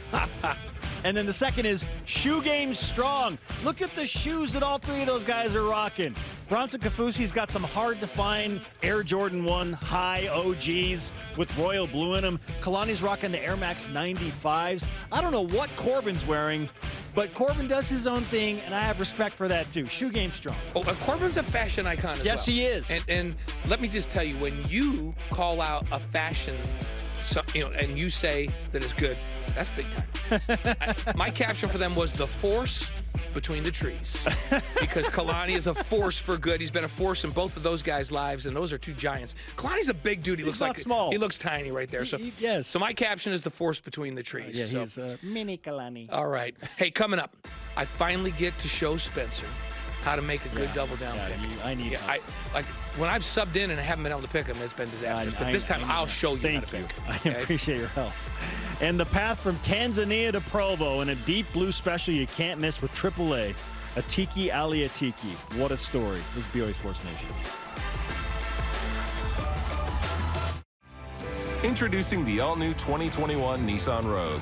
And then the second is shoe game strong. Look at the shoes that all 3 of those guys are rocking. Bronson Kafusi's got some hard-to-find Air Jordan 1 high OGs with royal blue in them. Kalani's rocking the Air Max 95s. I don't know what Corbin's wearing, but Corbin does his own thing, and I have respect for that, too. Shoe game strong. Oh, Corbin's a fashion icon as well. Yes, he is. And let me just tell you, when you call out a fashion, and you say that it's good, that's big time. My caption for them was the force between the trees, because Kalani is a force for good. He's been a force in both of those guys' lives, and those are 2 giants. Kalani's a big dude. He looks not small. He looks tiny right there. Yes. So my caption is the force between the trees. Yeah, he's mini Kalani. All right. Hey, coming up, I finally get to show Spencer how to make a good double down pick. I need help. Like when I've subbed in and I haven't been able to pick him, it's been disastrous. But this time I'll show you how to pick. I appreciate your help. And the path from Tanzania to Provo in a deep blue special you can't miss with AAA, Atiki Ali Atiki. What a story. This is BYU Sports Nation. Introducing the all-new 2021 Nissan Rogue.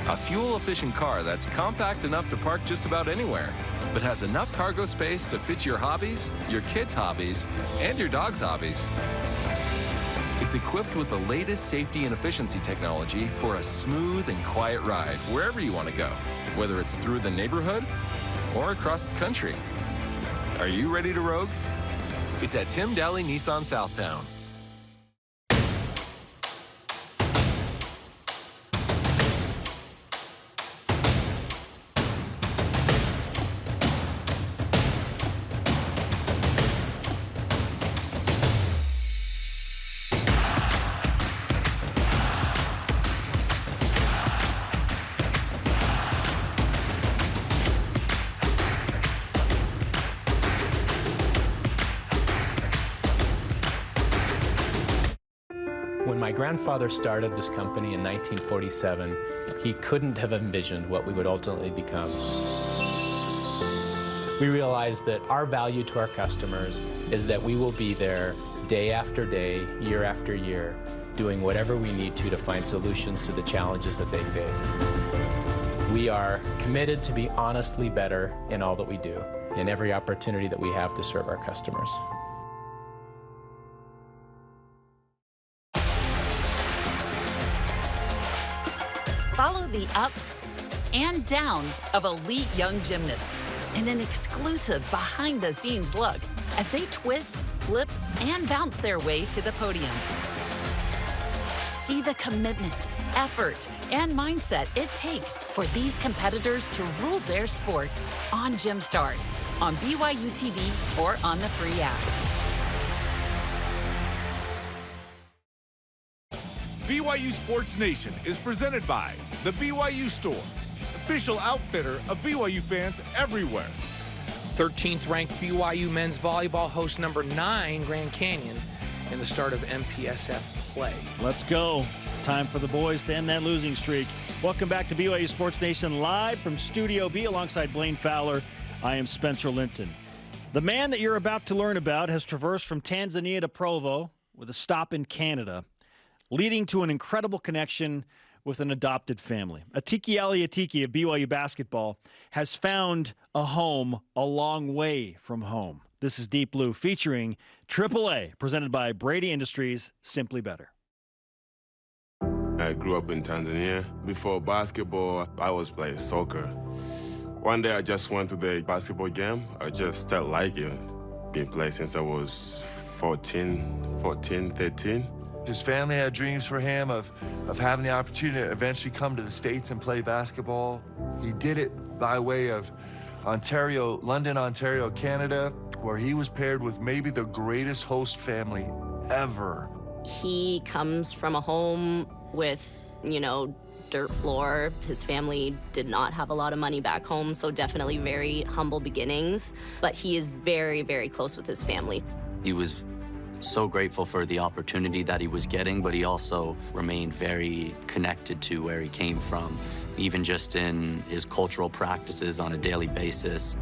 A fuel-efficient car that's compact enough to park just about anywhere, but has enough cargo space to fit your hobbies, your kids' hobbies, and your dog's hobbies. It's equipped with the latest safety and efficiency technology for a smooth and quiet ride wherever you want to go, whether it's through the neighborhood or across the country. Are you ready to rogue? It's at Tim Daly Nissan Southtown. When my grandfather started this company in 1947, he couldn't have envisioned what we would ultimately become. We realized that our value to our customers is that we will be there day after day, year after year, doing whatever we need to find solutions to the challenges that they face. We are committed to be honestly better in all that we do, in every opportunity that we have to serve our customers. Follow the ups and downs of elite young gymnasts, and an exclusive behind-the-scenes look as they twist, flip, and bounce their way to the podium. See the commitment, effort, and mindset it takes for these competitors to rule their sport on Gym Stars, on BYU TV, or on the free app. BYU Sports Nation is presented by the BYU Store, official outfitter of BYU fans everywhere. 13th ranked BYU men's volleyball hosts number 9 Grand Canyon in the start of MPSF play. Let's go. Time for the boys to end that losing streak. Welcome back to BYU Sports Nation live from Studio B alongside Blaine Fowler. I am Spencer Linton. The man that you're about to learn about has traversed from Tanzania to Provo with a stop in Canada, leading to an incredible connection with an adopted family. Atiki Ali Atiki of BYU basketball has found a home a long way from home. This is Deep Blue featuring AAA, presented by Brady Industries, Simply Better. I grew up in Tanzania. Before basketball, I was playing soccer. One day I just went to the basketball game. I just started liking it. Been playing since I was 14, 13. His family had dreams for him of having the opportunity to eventually come to the States and play basketball. He did it by way of Ontario, London, Ontario, Canada, where he was paired with maybe the greatest host family ever. He comes from a home with, dirt floor. His family did not have a lot of money back home, so definitely very humble beginnings. But he is very, very close with his family. He was so grateful for the opportunity that he was getting, but he also remained very connected to where he came from, even just in his cultural practices on a daily basis.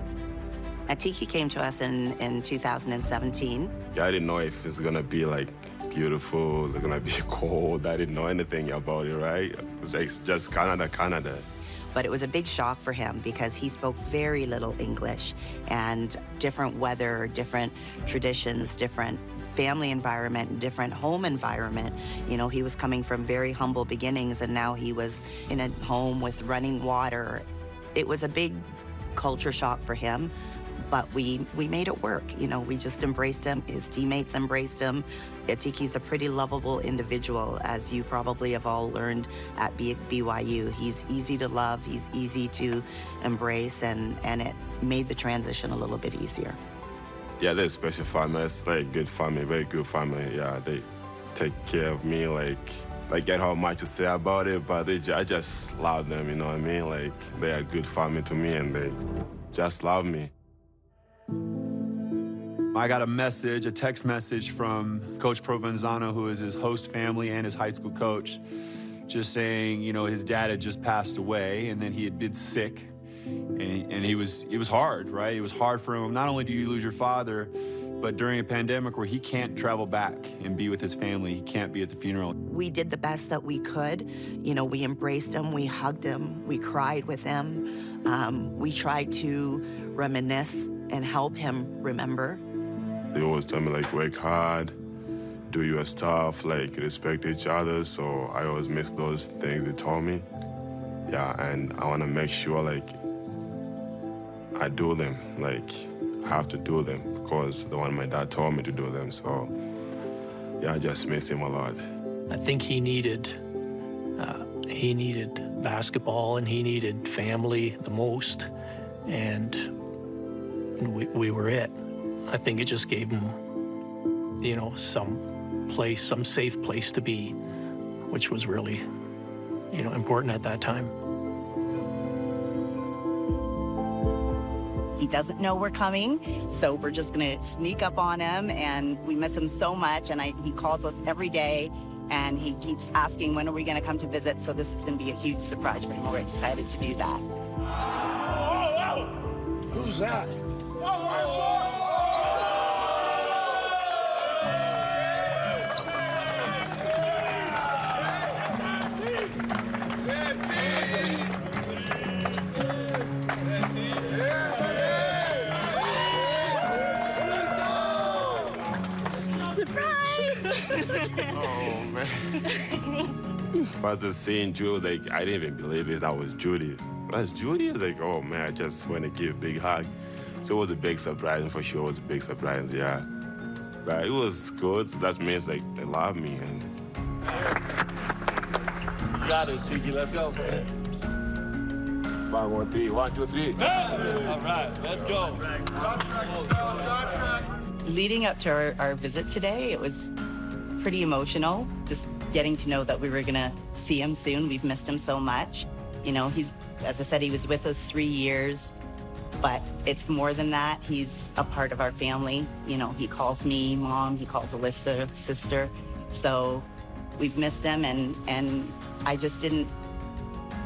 Atiki came to us in 2017. Yeah, I didn't know if it's gonna be like beautiful, it's gonna be cold. I didn't know anything about it, right? It was just Canada. But it was a big shock for him because he spoke very little English, and different weather, different traditions, different family environment, different home environment. He was coming from very humble beginnings, and now he was in a home with running water. It was a big culture shock for him, but we made it work. We just embraced him. His teammates embraced him. Atiki's a pretty lovable individual, as you probably have all learned at BYU. He's easy to love, he's easy to embrace, and it made the transition a little bit easier. Yeah, they're a special family. It's like good family, very good family. Yeah, they take care of me, like get how much to say about it, but I just love them, you know what I mean? Like, they are a good family to me, and they just love me. I got a text message from Coach Provenzano, who is his host family and his high school coach, just saying, his dad had just passed away, and then he had been sick, and it was hard, right? It was hard for him. Not only do you lose your father, but during a pandemic where he can't travel back and be with his family, he can't be at the funeral. We did the best that we could. We embraced him, we hugged him, we cried with him. We tried to reminisce and help him remember. They always tell me, work hard, do your stuff, respect each other, so I always miss those things they told me. Yeah, and I want to make sure, I do them. I have to do them because the one my dad told me to do them, so yeah, I just miss him a lot. I think he needed basketball, and he needed family the most, and we were it. I think it just gave him, some safe place to be, which was really, important at that time. He doesn't know we're coming, so we're just gonna sneak up on him, and we miss him so much, and he calls us every day, and he keeps asking, when are we gonna come to visit? So this is gonna be a huge surprise for him. We're excited to do that. Who's that? Oh, my Lord! Oh, man. If I was just seeing Jude, I didn't even believe it. That was Judy. that's Judy? I was like, oh, man, I just want to give a big hug. So it was a big surprise, and for sure it was a big surprise, yeah. But it was good. That means, like, they love me. And got it, Tiki. Let's go. 5, 1, 3. 1, 2, 3. Hey! All right, let's go. Leading up to our visit today, it was pretty emotional, just getting to know that we were going to see him soon. We've missed him so much. You know, he's, as I said, he was with us 3 years, but it's more than that. He's a part of our family. You know, he calls me mom, he calls Alyssa sister. So we've missed him, and I just didn't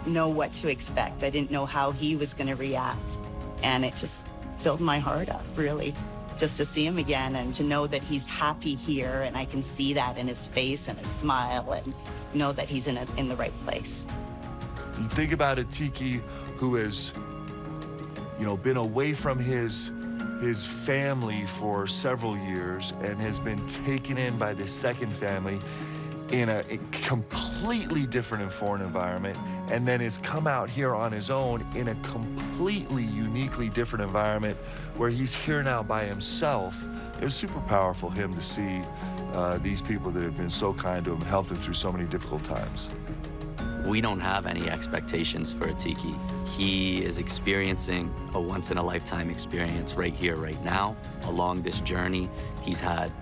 know what to expect. I didn't know how he was going to react, and it just filled my heart up, really, just to see him again and to know that he's happy here, and I can see that in his face and his smile, and know that he's in the right place. You think about Atiki, who has, you know, been away from his family for several years and has been taken in by this second family in a completely different and foreign environment, and then has come out here on his own in a completely uniquely different environment where he's here now by himself. It was super powerful for him to see these people that have been so kind to him and helped him through so many difficult times. We don't have any expectations for Atiki. He is experiencing a once-in-a-lifetime experience right here, right now. Along this journey, he's had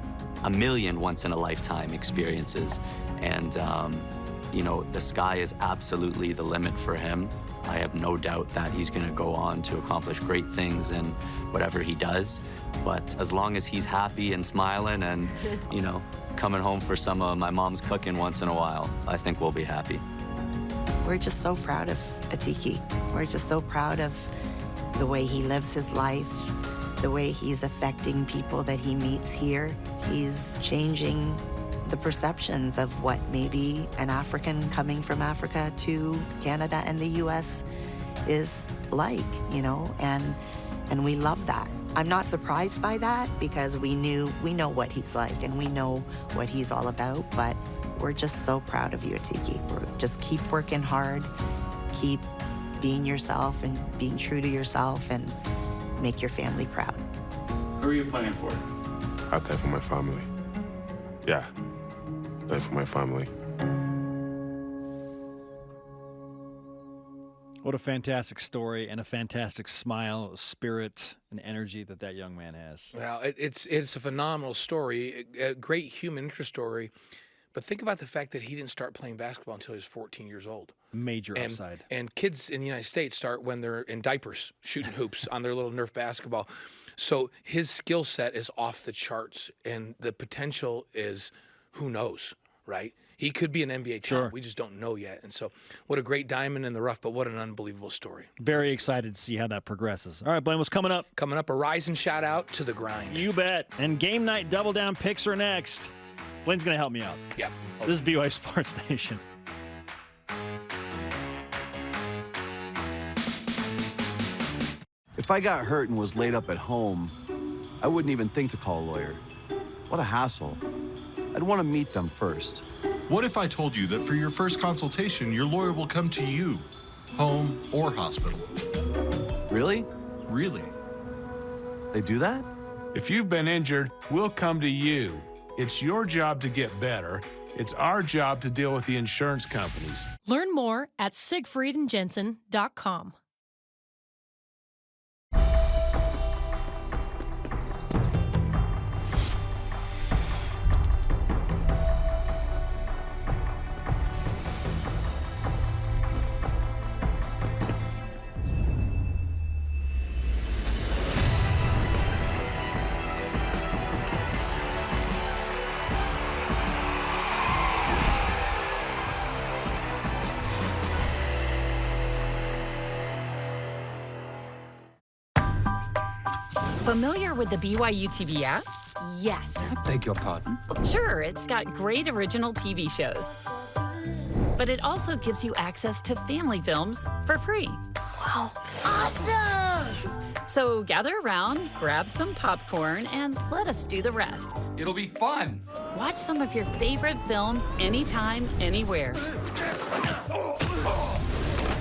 a million once-in-a-lifetime experiences. And, you know, the sky is absolutely the limit for him. I have no doubt that he's going to go on to accomplish great things in whatever he does. But as long as he's happy and smiling and, you know, coming home for some of my mom's cooking once in a while, I think we'll be happy. We're just so proud of Atiki. We're just so proud of the way he lives his life, the way he's affecting people that he meets here. He's changing the perceptions of what maybe an African coming from Africa to Canada and the U.S. is like, you know, and we love that. I'm not surprised by that because we know what he's like and we know what he's all about, but we're just so proud of you, Atiki. Just keep working hard, keep being yourself and being true to yourself, and make your family proud. Who are you playing for? I play for my family. Yeah, I play for my family. What a fantastic story and a fantastic smile, spirit, and energy that young man has. Well, it's a phenomenal story, a great human interest story. But think about the fact that he didn't start playing basketball until he was 14 years old. Major upside. And kids in the United States start when they're in diapers, shooting hoops on their little Nerf basketball. So his skill set is off the charts, and the potential is, who knows, right? He could be an NBA talent. Sure. We just don't know yet. And so what a great diamond in the rough, but what an unbelievable story. Very excited to see how that progresses. All right, Blaine, what's coming up? Coming up, a rising shout out to the grind. You bet. And game night double down picks are next. Blaine's going to help me out. Yeah. This is BYU Sports Nation. If I got hurt and was laid up at home, I wouldn't even think to call a lawyer. What a hassle. I'd want to meet them first. What if I told you that for your first consultation, your lawyer will come to you, home or hospital? Really? Really. They do that? If you've been injured, we'll come to you. It's your job to get better. It's our job to deal with the insurance companies. Learn more at siegfriedandjensen.com. Familiar with the BYU TV app? Yes. I beg your pardon? Sure, it's got great original TV shows. But it also gives you access to family films for free. Wow. Awesome! So gather around, grab some popcorn, and let us do the rest. It'll be fun. Watch some of your favorite films anytime, anywhere.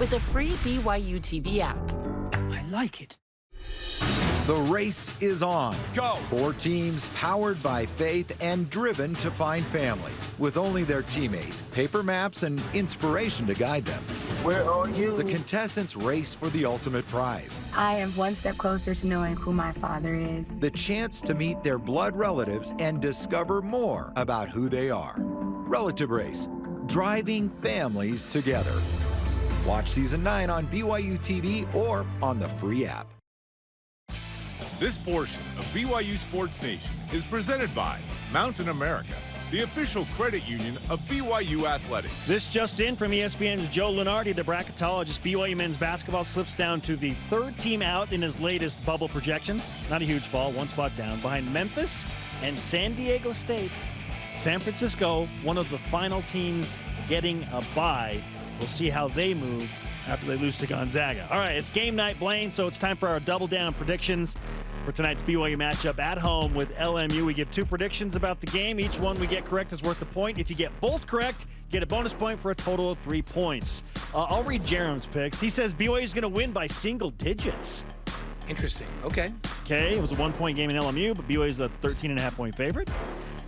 with a free BYU TV app. I like it. The race is on. Go! 4 teams powered by faith and driven to find family, with only their teammate, paper maps, and inspiration to guide them. Where are you? The contestants race for the ultimate prize. I am one step closer to knowing who my father is. The chance to meet their blood relatives and discover more about who they are. Relative Race, driving families together. Watch Season 9 on BYU TV or on the free app. This portion of BYU Sports Nation is presented by Mountain America, the official credit union of BYU Athletics. This just in from ESPN's Joe Lunardi, the bracketologist. BYU men's basketball slips down to the 3rd team out in his latest bubble projections. Not a huge fall, 1 spot down, behind Memphis and San Diego State. San Francisco, one of the final teams getting a bye. We'll see how they move after they lose to Gonzaga. All right, it's game night, Blaine, so it's time for our double down predictions for tonight's BYU matchup at home with LMU. We give 2 predictions about the game. Each one we get correct is worth a point. If you get both correct, you get a bonus point for a total of 3 points. I'll read Jerem's picks. He says BYU is going to win by single digits. Interesting. Okay. Okay, it was a 1-point game in LMU, but BYU is a 13.5-point favorite.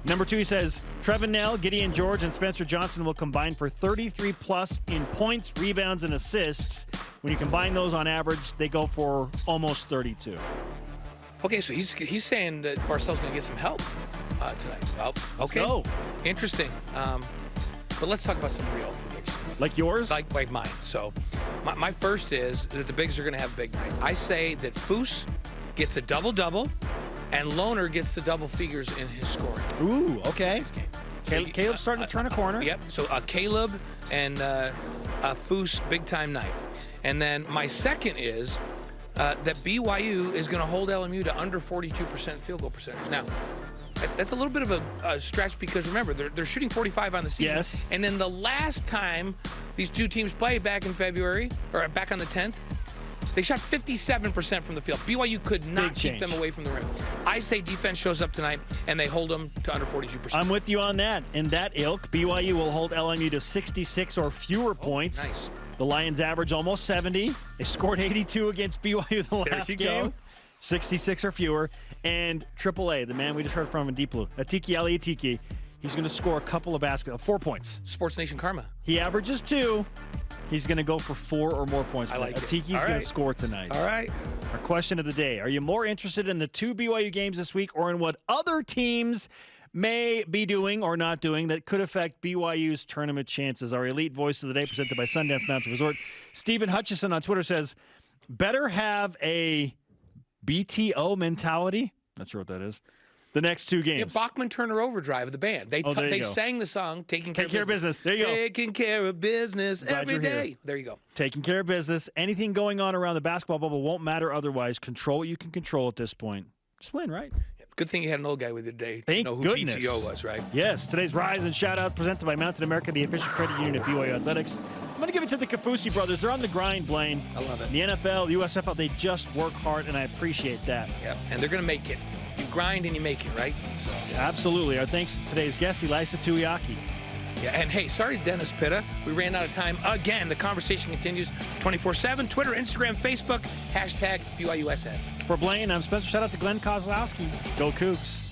Number 2, he says Trevin Nell, Gideon George, and Spencer Johnson will combine for 33-plus in points, rebounds, and assists. When you combine those on average, they go for almost 32. Okay, so he's saying that Barcel's going to get some help tonight. Well, okay. Let's go. Interesting. But let's talk about some real predictions. Like yours? Like mine. So my first is that the bigs are going to have a big night. I say that Foose gets a double-double, and Lohner gets the double figures in his scoring. Ooh, okay. Caleb's starting to turn a corner. Yep. So Caleb and Foose, big-time night. And then my second is that BYU is going to hold LMU to under 42% field goal percentage. Now, that's a little bit of a stretch because, remember, they're shooting 45 on the season. Yes. And then the last time these 2 teams played back in February, or back on the 10th, they shot 57% from the field. BYU could not keep them away from the rim. I say defense shows up tonight, and they hold them to under 42%. I'm with you on that. In that ilk, BYU will hold LMU to 66 or fewer points. Nice. The Lions average almost 70. They scored 82 against BYU the last game. 66 or fewer. And AAA, the man we just heard from in Deep Blue, Atiki Ali Atiki, he's going to score a couple of 4 points. Sports Nation karma. He averages 2. He's going to go for 4 or more points tonight. I like it. Atiki's going to score tonight. All right. Our question of the day. Are you more interested in the 2 BYU games this week or in what other teams may be doing or not doing that could affect BYU's tournament chances? Our elite voice of the day presented by Sundance Mountain Resort. Stephen Hutchison on Twitter says, better have a BTO mentality. Not sure what that is. The next 2 games. Yeah, Bachman Turner Overdrive, the band. They sang the song, Taking Care of Business. There you go. Taking care of business every day. Here. There you go. Taking care of business. Anything going on around the basketball bubble won't matter otherwise. Control what you can control at this point. Just win, right? Good thing you had an old guy with you today. Thank to know who goodness. BTO was, right? Yes. Today's Rise and Shout Out presented by Mountain America, the official credit union of BYU Athletics. I'm going to give it to the Kafusi brothers. They're on the grind, Blaine. I love it. The NFL, the USFL, they just work hard, and I appreciate that. Yep. And they're going to make it. You grind and you make it, right? So, yeah. Absolutely. Our thanks to today's guest, Ilaisa Tuiaki. Yeah, and hey, sorry, Dennis Pitta. We ran out of time again. The conversation continues 24/7. Twitter, Instagram, Facebook, #BYUSN. For Blaine, I'm Spencer. Shout out to Glenn Kozlowski. Go Cougs.